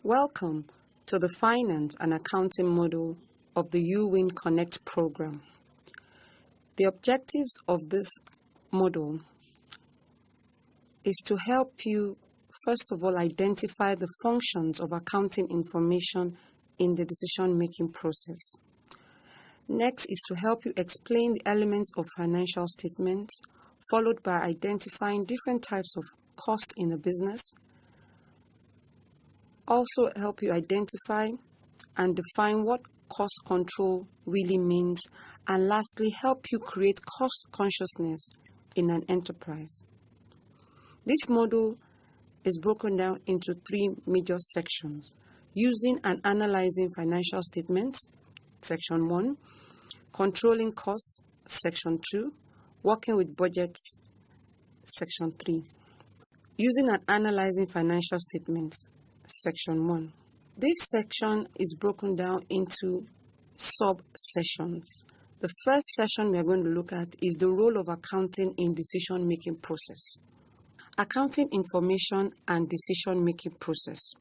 Welcome to the Finance and Accounting module of the YOUWIN Connect program. The objectives of this module is to help you, first of all, identify the functions of accounting information in the decision-making process. Next is to help you explain the elements of financial statements, followed by identifying different types of cost in a business. Also help you identify and define what cost control really means, and lastly, help you create cost consciousness in an enterprise. This module is broken down into 3 major sections: using and analyzing financial statements, section 1, controlling costs, section 2, working with budgets, section 3. Using and analyzing financial statements, section 1. This section is broken down into sub-sessions. The first session we are going to look at is the role of accounting in decision-making process. Accounting information and decision-making process.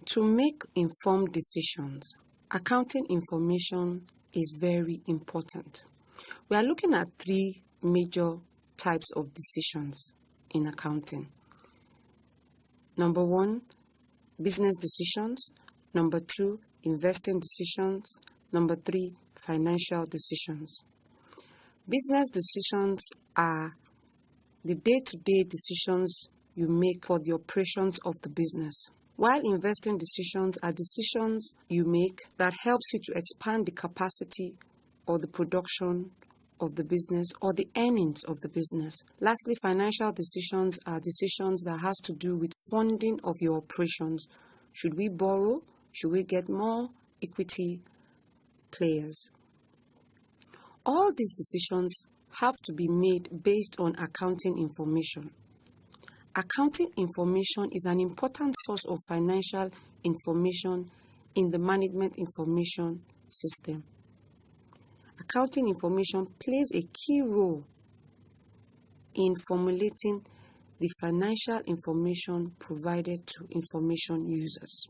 To make informed decisions, accounting information is very important. We are looking at 3 major types of decisions in accounting. Number 1, business decisions. Number 2, investing decisions. Number 3, financial decisions. Business decisions are the day-to-day decisions you make for the operations of the business, while investing decisions are decisions you make that helps you to expand the capacity or the production of the business or the earnings of the business. Lastly, financial decisions are decisions that has to do with funding of your operations. Should we borrow? Should we get more equity players? All these decisions have to be made based on accounting information. Accounting information is an important source of financial information in the management information system. Accounting information plays a key role in formulating the financial information provided to information users.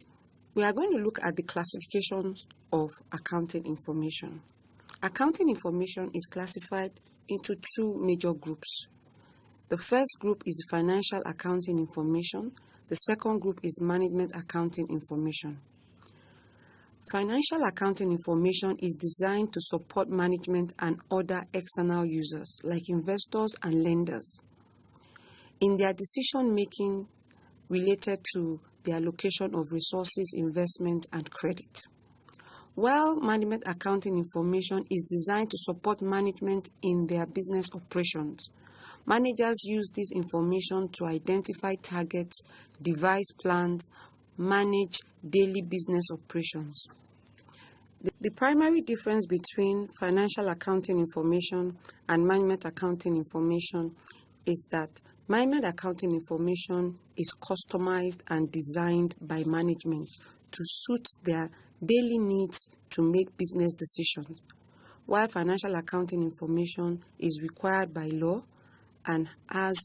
We are going to look at the classifications of accounting information. Accounting information is classified into 2 major groups. The first group is financial accounting information. The second group is management accounting information. Financial accounting information is designed to support management and other external users like investors and lenders in their decision-making related to the allocation of resources, investment, and credit. While management accounting information is designed to support management in their business operations, managers use this information to identify targets, devise plans, manage daily business operations. The primary difference between financial accounting information and management accounting information is that management accounting information is customized and designed by management to suit their daily needs to make business decisions, while financial accounting information is required by law and has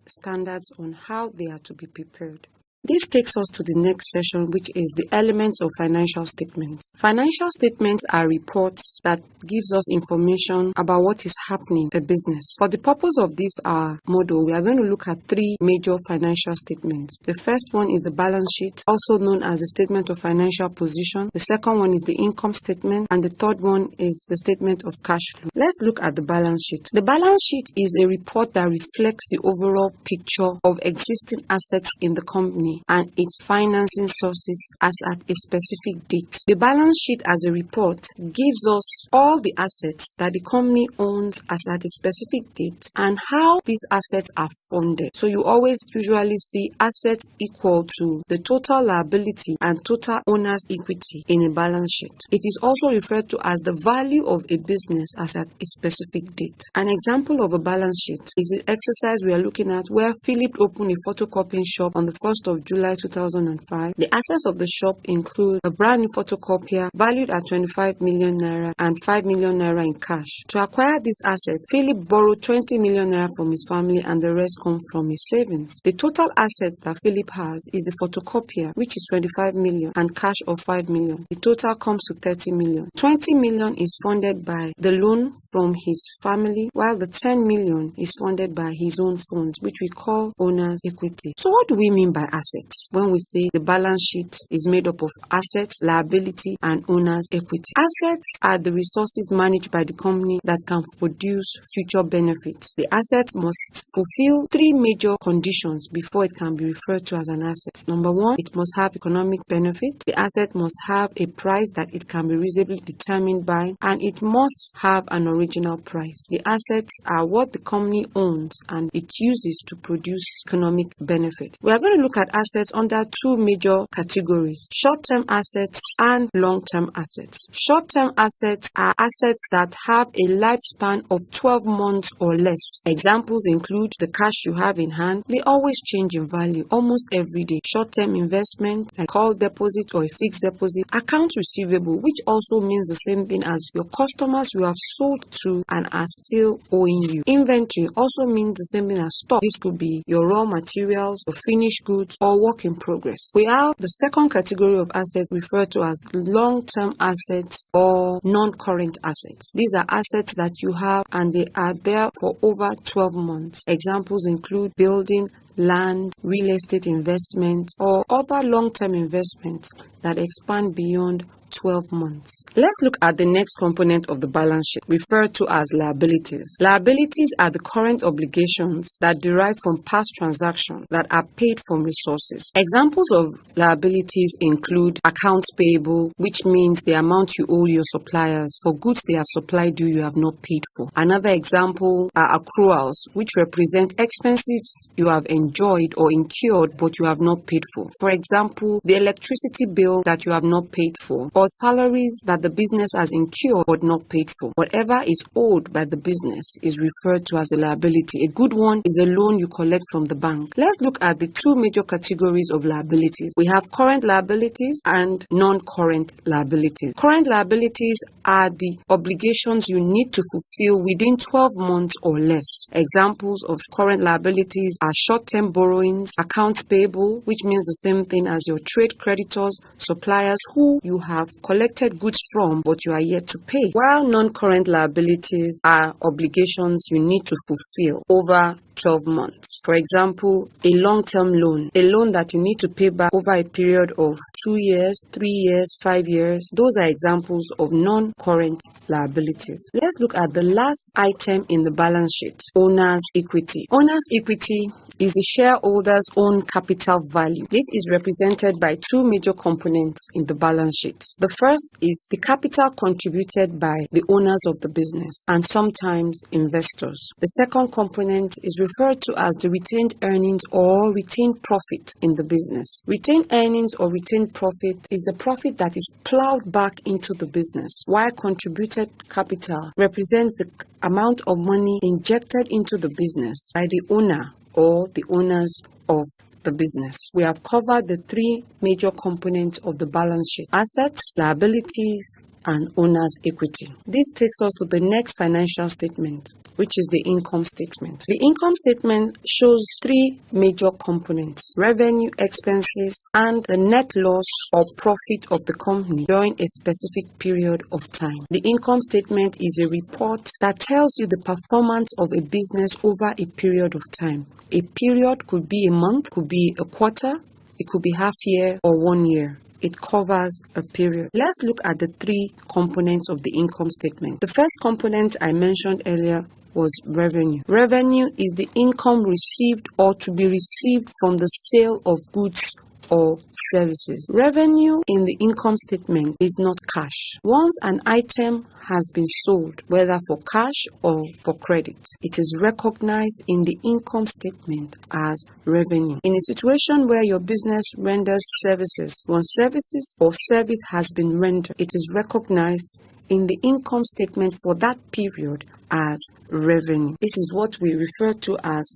standards on how they are to be prepared. This takes us to the next session, which is the elements of financial statements. Financial statements are reports that gives us information about what is happening in a business. For the purpose of this module, we are going to look at 3 major financial statements. The first one is the balance sheet, also known as the statement of financial position. The second one is the income statement, and the third one is the statement of cash flow. Let's look at the balance sheet. The balance sheet is a report that reflects the overall picture of existing assets in the company and its financing sources as at a specific date. The balance sheet as a report gives us all the assets that the company owns as at a specific date and how these assets are funded. So you always usually see assets equal to the total liability and total owner's equity in a balance sheet. It is also referred to as the value of a business as at a specific date. An example of a balance sheet is the exercise we are looking at where Philip opened a photocopying shop on the 1st of of July 2005. The assets of the shop include a brand new photocopier valued at 25 million naira and 5 million naira in cash. To acquire these assets, Philip borrowed 20 million naira from his family and the rest come from his savings. The total assets that Philip has is the photocopier, which is 25 million, and cash of 5 million. The total comes to 30 million. 20 million is funded by the loan from his family, while the 10 million is funded by his own funds, which we call owner's equity. So what do we mean by assets when we say the balance sheet is made up of assets, liability, and owner's equity? Assets are the resources managed by the company that can produce future benefits. The asset must fulfill three major conditions before it can be referred to as an asset. Number one, it must have economic benefit. The asset must have a price that it can be reasonably determined by, and it must have an original price. The assets are what the company owns and it uses to produce economic benefit. We are going to look at assets under two major categories: short-term assets and long-term assets. Short-term assets are assets that have a lifespan of 12 months or less. Examples include the cash you have in hand may always change in value almost every day. Short-term investment, like call deposit or a fixed deposit. Accounts receivable, which also means the same thing as your customers you have sold to and are still owing you. Inventory also means the same thing as stock. This could be your raw materials, or finished goods, or work in progress. We have the second category of assets referred to as long-term assets or non-current assets. These are assets that you have and they are there for over 12 months. Examples include building, land, real estate investment, or other long-term investments that expand beyond 12 months. Let's look at the next component of the balance sheet, referred to as liabilities. Liabilities are the current obligations that derive from past transactions that are paid from resources. Examples of liabilities include accounts payable, which means the amount you owe your suppliers for goods they have supplied you have not paid for. Another example are accruals, which represent expenses you have enjoyed or incurred but you have not paid for. For example, the electricity bill that you have not paid for, or salaries that the business has incurred but not paid for. Whatever is owed by the business is referred to as a liability. A good one is a loan you collect from the bank. Let's look at the two major categories of liabilities. We have current liabilities and non-current liabilities. Current liabilities are the obligations you need to fulfill within 12 months or less. Examples of current liabilities are short-term borrowings, accounts payable, which means the same thing as your trade creditors, suppliers who you have collected goods from but you are yet to pay. While non-current liabilities are obligations you need to fulfill over 12 months. For example, a long-term loan, a loan that you need to pay back over a period of 2 years, 3 years, 5 years. Those are examples of non-current liabilities. Let's look at the last item in the balance sheet, owner's equity. Owner's equity is the shareholder's own capital value. This is represented by two major components in the balance sheet. The first is the capital contributed by the owners of the business and sometimes investors. The second component is referred to as the retained earnings or retained profit in the business. Retained earnings or retained profit is the profit that is plowed back into the business, while contributed capital represents the amount of money injected into the business by the owner or the owners of the business. We have covered the three major components of the balance sheet: assets, liabilities, and owner's equity. This takes us to the next financial statement, which is the income statement. The income statement shows three major components: revenue, expenses, and the net loss or profit of the company during a specific period of time. The income statement is a report that tells you the performance of a business over a period of time. A period could be a month, could be a quarter, it could be half year or 1 year. It covers a period. Let's look at the three components of the income statement. The first component I mentioned earlier was revenue. Revenue is the income received or to be received from the sale of goods or services. Revenue in the income statement is not cash. Once an item has been sold, whether for cash or for credit, it is recognized in the income statement as revenue. In a situation where your business renders services, once services or service has been rendered, it is recognized in the income statement for that period as revenue. This is what we refer to as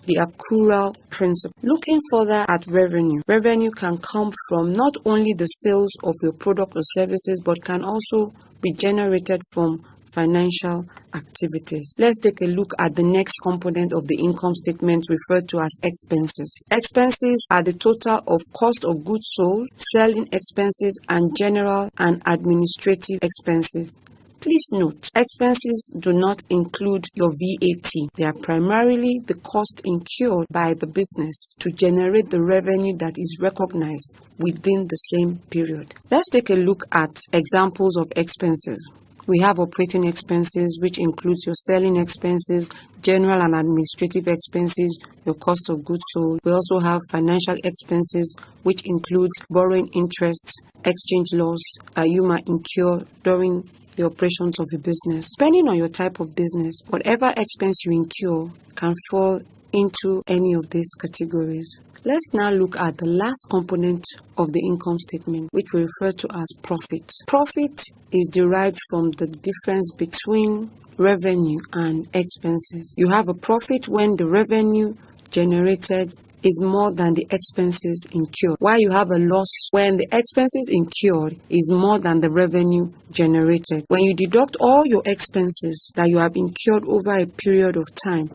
the accrual principle. Looking further at revenue, revenue can come from not only the sales of your product or services, but can also be generated from financial activities. Let's take a look at the next component of the income statement, referred to as expenses. Expenses are the total of cost of goods sold, selling expenses, and general and administrative expenses. Please note, expenses do not include your VAT. They are primarily the cost incurred by the business to generate the revenue that is recognized within the same period. Let's take a look at examples of expenses. We have operating expenses, which includes your selling expenses, general and administrative expenses, your cost of goods sold. We also have financial expenses, which includes borrowing interest, exchange loss you might incur during the operations of a business. Depending on your type of business, whatever expense you incur can fall into any of these categories. Let's now look at the last component of the income statement, which we refer to as profit. Profit is derived from the difference between revenue and expenses. You have a profit when the revenue generated is more than the expenses incurred, while you have a loss when the expenses incurred is more than the revenue generated. When you deduct all your expenses that you have incurred over a period of time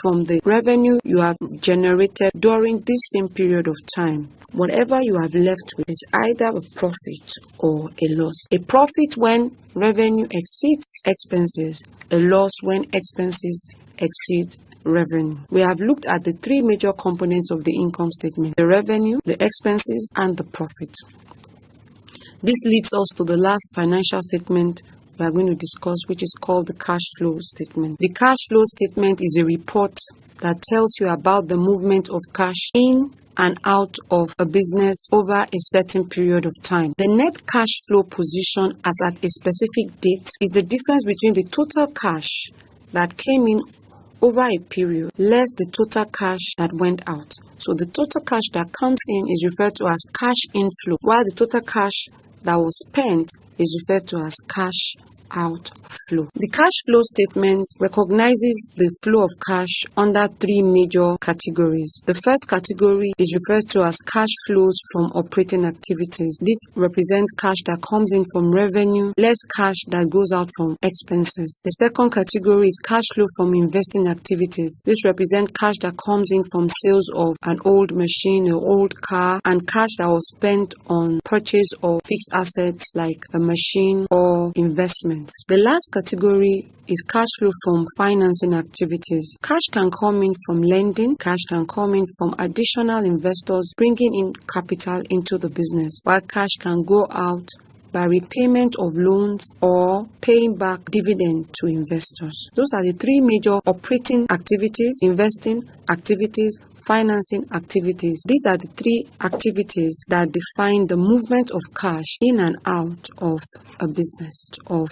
from the revenue you have generated during this same period of time, whatever you have left with is either a profit or a loss. A profit when revenue exceeds expenses, a loss when expenses exceed revenue. We have looked at the three major components of the income statement: the revenue, the expenses, and the profit. This leads us to the last financial statement we are going to discuss, which is called the cash flow statement. The cash flow statement is a report that tells you about the movement of cash in and out of a business over a certain period of time. The net cash flow position as at a specific date is the difference between the total cash that came in over a period less the total cash that went out. So the total cash that comes in is referred to as cash inflow, while the total cash that was spent is referred to as cash outflow. The cash flow statement recognizes the flow of cash under three major categories. The first category is referred to as cash flows from operating activities. This represents cash that comes in from revenue, less cash that goes out from expenses. The second category is cash flow from investing activities. This represents cash that comes in from sales of an old machine, or old car, and cash that was spent on purchase of fixed assets like a machine or investment. The last category is cash flow from financing activities. Cash can come in from lending, cash can come in from additional investors bringing in capital into the business, while cash can go out by repayment of loans or paying back dividend to investors. Those are the three major operating activities: investing activities, financing activities. These are the three activities that define the movement of cash in and out of a business, of